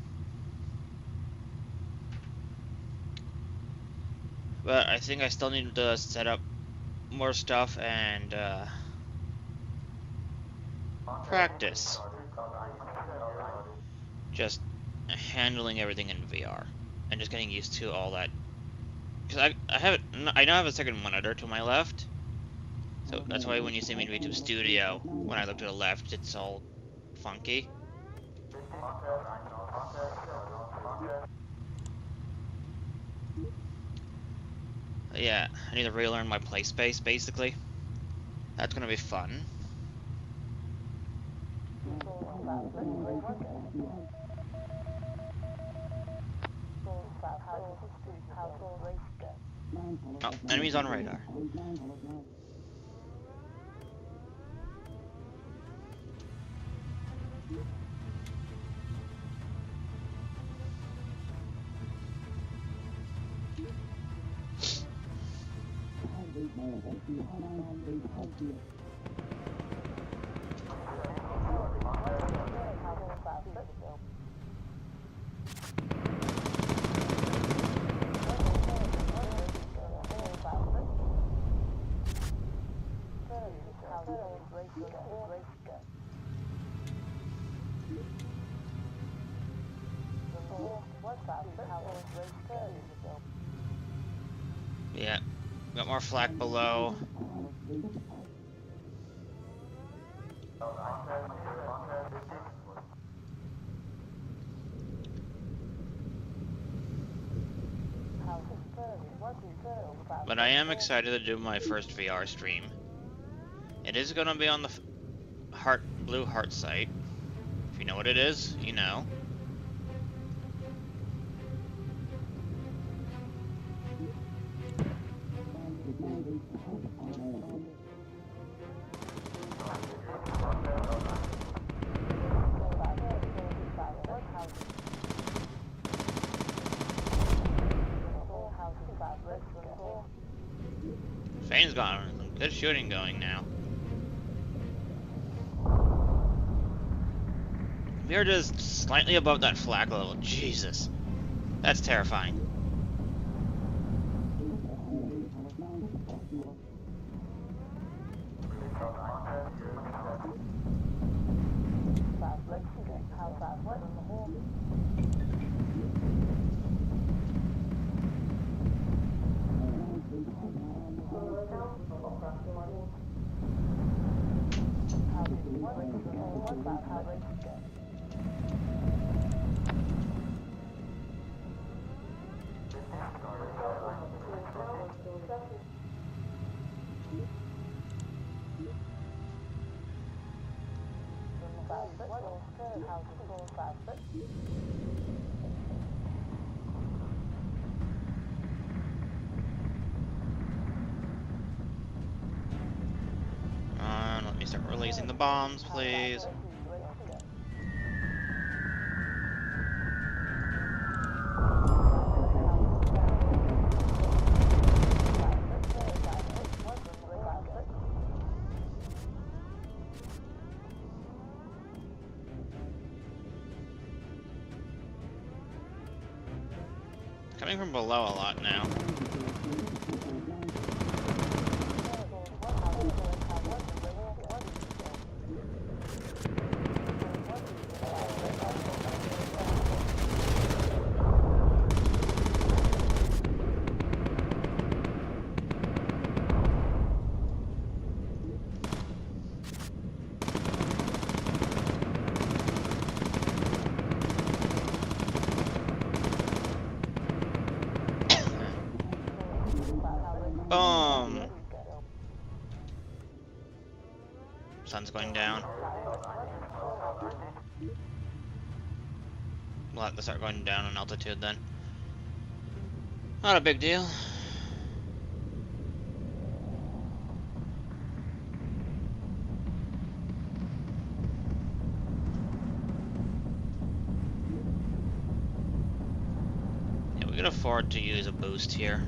But I think I still need to set up more stuff and practice. Just handling everything in VR. And just getting used to all that. Because I now have a second monitor to my left. So that's why when you see me in YouTube Studio, when I look to the left, it's all funky. Yeah, I need to relearn my play space, basically. That's gonna be fun. Oh, enemies on radar. Yeah, got more flak below. But I am excited to do my first VR stream. It is gonna be on the Blue Heart site. If you know what it is, you know. Fane's got some good shooting going now. We are just slightly above that flak level. Jesus. That's terrifying. Let me start releasing the bombs, please. Coming from below a lot now. Boom! Sun's going down. We'll have to start going down in altitude then. Not a big deal. Yeah, we can afford to use a boost here.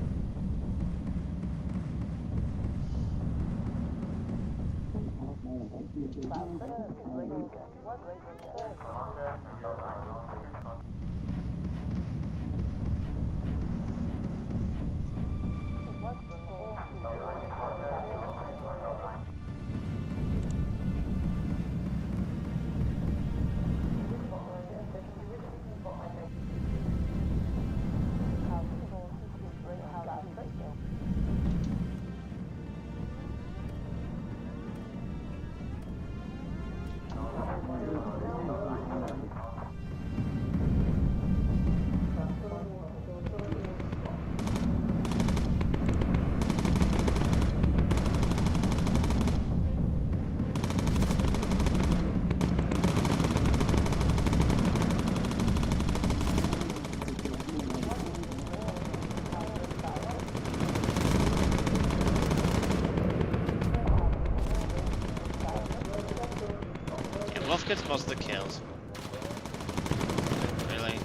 Wolf gets most of the kills. Really?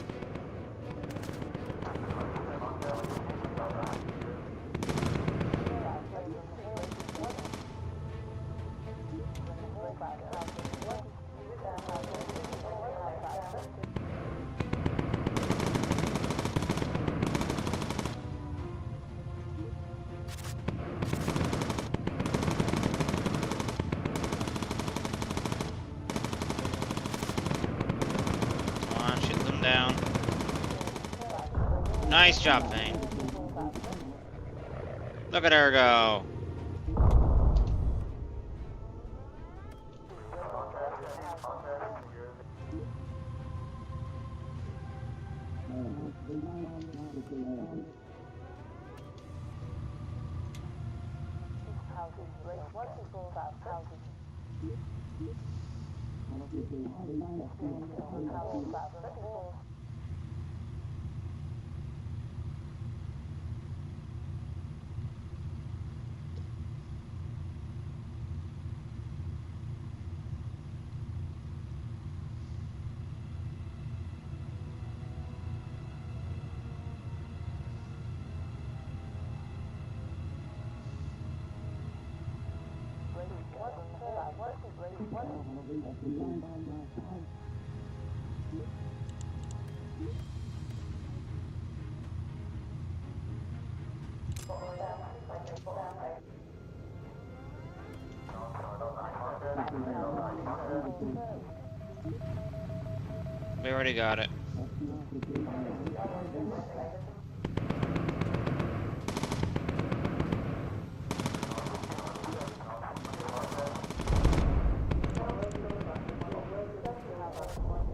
Down. Nice job, Vane. Look at her go. We already got it.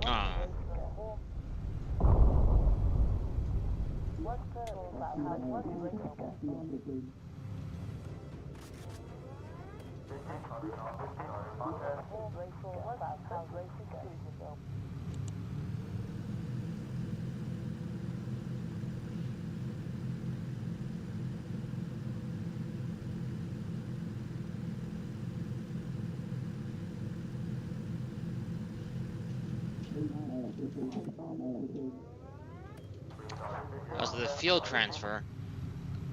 Oh. As the fuel transfer,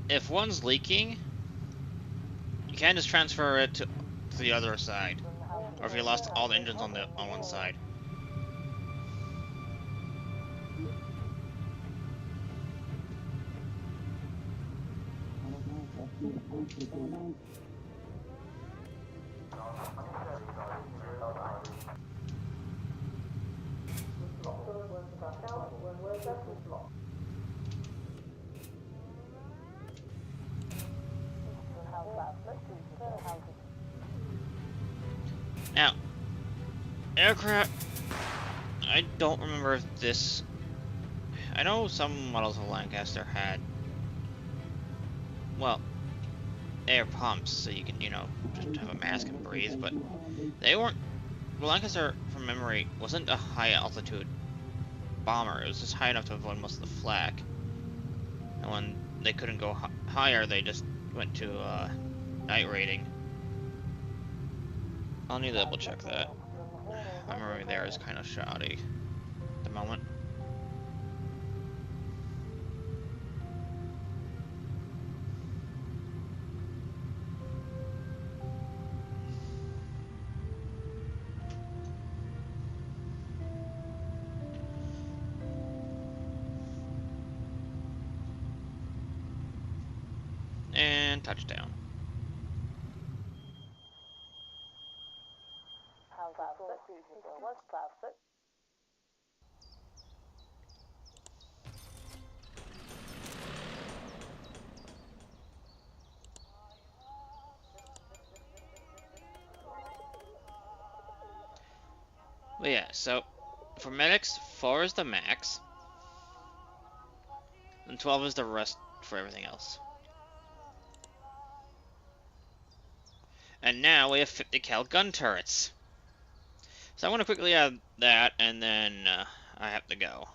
if one's leaking, you can just transfer it to the other side, or if you lost all the engines on one side. Now, aircraft. I don't remember if this. I know some models of Lancaster had, well, air pumps, so you can, just have a mask and breathe, but they weren't. Well, Lancaster, from memory, wasn't a high altitude bomber. It was just high enough to avoid most of the flak. And when they couldn't go higher, they just went to night rating. I'll need to double check that. My memory there is kind of shoddy at the moment. And touchdown. But yeah, so for medics, 4 is the max, and 12 is the rest for everything else. And now we have 50 cal gun turrets. So I want to quickly add that, and then I have to go.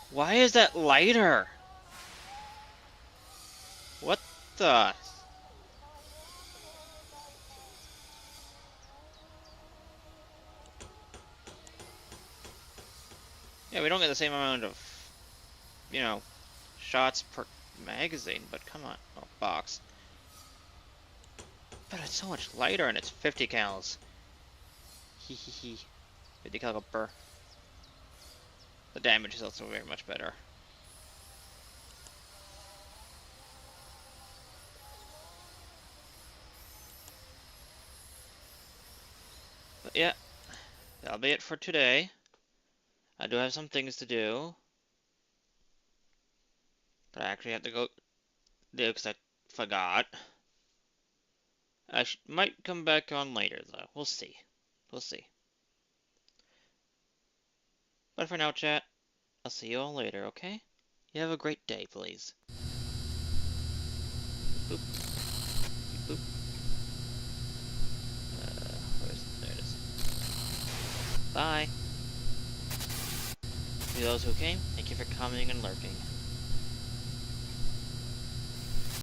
Why is that lighter? What the? Yeah, we don't get the same amount of, shots per magazine, but come on. Oh, box. But it's so much lighter, and it's 50 cals. Hee hee hee. 50 caliber. The damage is also very much better. But yeah, that'll be it for today. I do have some things to do, but I actually have to go do because I forgot. I might come back on later, though. We'll see. We'll see. But for now, chat, I'll see you all later, okay? You have a great day, please. Boop. Boop. There it is. Bye. To those who came, thank you for commenting and lurking.